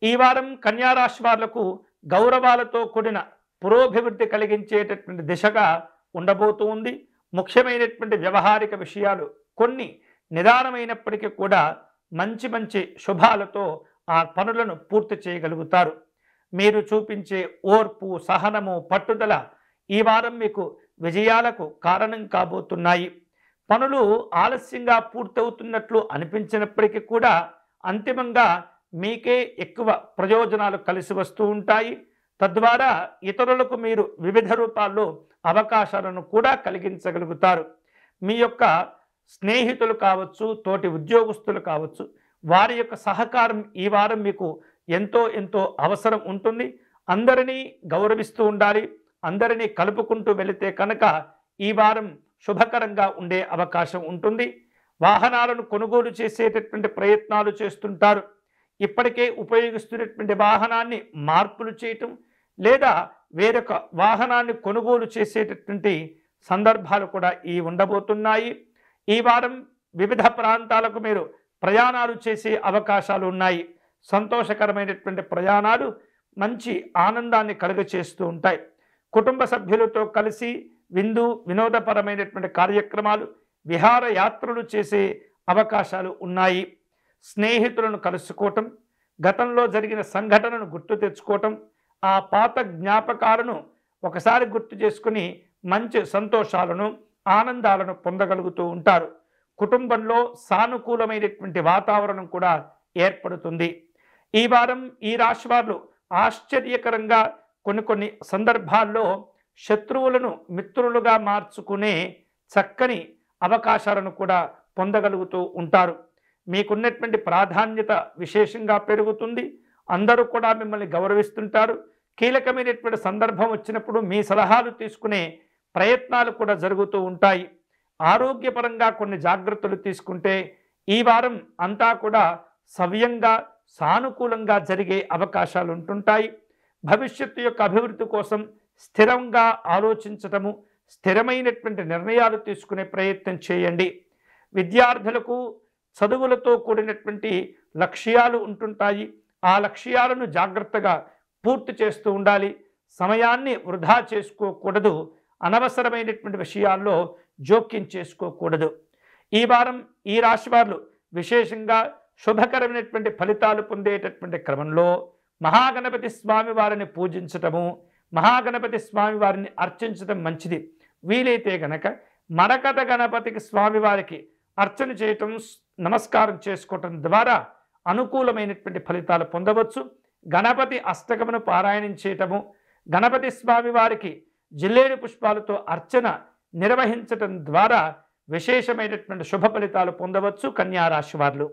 ఈ వారం కన్యా రాశి వాళ్లకు గౌరవాలతో కూడిన పురోభివృద్ధి కలిగించేటటువంటి దిశగా ఉండబోతూ ఉంది. ముఖ్యమైనటువంటి వ్యవహారిక విషయాలు కొన్ని నిదానమైనప్పటికీ కూడా మంచి మంచి శుభాలతో ఆ పనులను పూర్తి చేయగలుగుతారు. మీరు చూపించే ఓర్పు, సహనము, పట్టుదల ఈ వారం మీకు విజయాలకు కారణం కాబోతున్నాయి. పనులు ఆలస్యంగా పూర్తవుతున్నట్లు అనిపించినప్పటికీ కూడా అంతిమంగా మీకే ఎక్కువ ప్రయోజనాలు కలిసి వస్తూ ఉంటాయి. తద్వారా ఇతరులకు మీరు వివిధ రూపాల్లో అవకాశాలను కూడా కలిగించగలుగుతారు. మీ యొక్క స్నేహితులు కావచ్చు, తోటి ఉద్యోగస్తులు కావచ్చు, వారి యొక్క సహకారం ఈ వారం మీకు ఎంతో ఎంతో అవసరం ఉంటుంది. అందరినీ గౌరవిస్తూ ఉండాలి. అందరినీ కలుపుకుంటూ వెళితే కనుక ఈ వారం శుభకరంగా ఉండే అవకాశం ఉంటుంది. వాహనాలను కొనుగోలు చేసేటటువంటి ప్రయత్నాలు చేస్తుంటారు. ఇప్పటికే ఉపయోగిస్తున్నటువంటి వాహనాన్ని మార్పులు చేయటం లేదా వేరొక వాహనాన్ని కొనుగోలు చేసేటటువంటి సందర్భాలు కూడా ఉండబోతున్నాయి. ఈ వారం వివిధ ప్రాంతాలకు మీరు ప్రయాణాలు చేసే అవకాశాలు ఉన్నాయి. సంతోషకరమైనటువంటి ప్రయాణాలు మంచి ఆనందాన్ని కలుగచేస్తూ ఉంటాయి. కుటుంబ సభ్యులతో కలిసి విందు వినోదపరమైనటువంటి కార్యక్రమాలు, విహారయాత్రలు చేసే అవకాశాలు ఉన్నాయి. స్నేహితులను కలుసుకోవటం, గతంలో జరిగిన సంఘటనను గుర్తు తెచ్చుకోవటం, ఆ పాత జ్ఞాపకాలను ఒకసారి గుర్తు చేసుకుని మంచి సంతోషాలను, ఆనందాలను పొందగలుగుతూ ఉంటారు. కుటుంబంలో సానుకూలమైనటువంటి వాతావరణం కూడా ఏర్పడుతుంది. ఈ వారం ఈ రాశి వారు ఆశ్చర్యకరంగా కొన్ని సందర్భాల్లో శత్రువులను మిత్రులుగా మార్చుకునే చక్కని అవకాశాలను కూడా పొందగలుగుతూ ఉంటారు. మీకున్నటువంటి ప్రాధాన్యత విశేషంగా పెరుగుతుంది. అందరూ కూడా మిమ్మల్ని గౌరవిస్తుంటారు. కీలకమైనటువంటి సందర్భం వచ్చినప్పుడు మీ సలహాలు తీసుకునే ప్రయత్నాలు కూడా జరుగుతూ ఉంటాయి. ఆరోగ్యపరంగా కొన్ని జాగ్రత్తలు తీసుకుంటే ఈ వారం అంతా కూడా సవ్యంగా, సానుకూలంగా జరిగే అవకాశాలు ఉంటుంటాయి. భవిష్యత్తు యొక్క అభివృద్ధి కోసం స్థిరంగా ఆలోచించటము, స్థిరమైనటువంటి నిర్ణయాలు తీసుకునే ప్రయత్నం చేయండి. విద్యార్థులకు చదువులతో కూడినటువంటి లక్ష్యాలు ఉంటుంటాయి. ఆ లక్ష్యాలను జాగ్రత్తగా పూర్తి చేస్తూ ఉండాలి. సమయాన్ని వృధా చేసుకోకూడదు. అనవసరమైనటువంటి విషయాల్లో జోక్యం చేసుకోకూడదు. ఈ వారం ఈ రాశి వారు విశేషంగా శుభకరమైనటువంటి ఫలితాలు పొందేటటువంటి క్రమంలో మహాగణపతి స్వామి వారిని పూజించటము, మహాగణపతి స్వామి వారిని అర్చించడం మంచిది. వీలైతే గనక మరకత గణపతికి స్వామి వారికి అర్చన చేయటం, నమస్కారం చేసుకోవటం ద్వారా అనుకూలమైనటువంటి ఫలితాలు పొందవచ్చు. గణపతి అష్టకమును పారాయణం చేయటము, గణపతి స్వామి వారికి జిల్లేడు పుష్పాలతో అర్చన నిర్వహించటం ద్వారా విశేషమైనటువంటి శుభ ఫలితాలు పొందవచ్చు కన్యా రాశి వారు.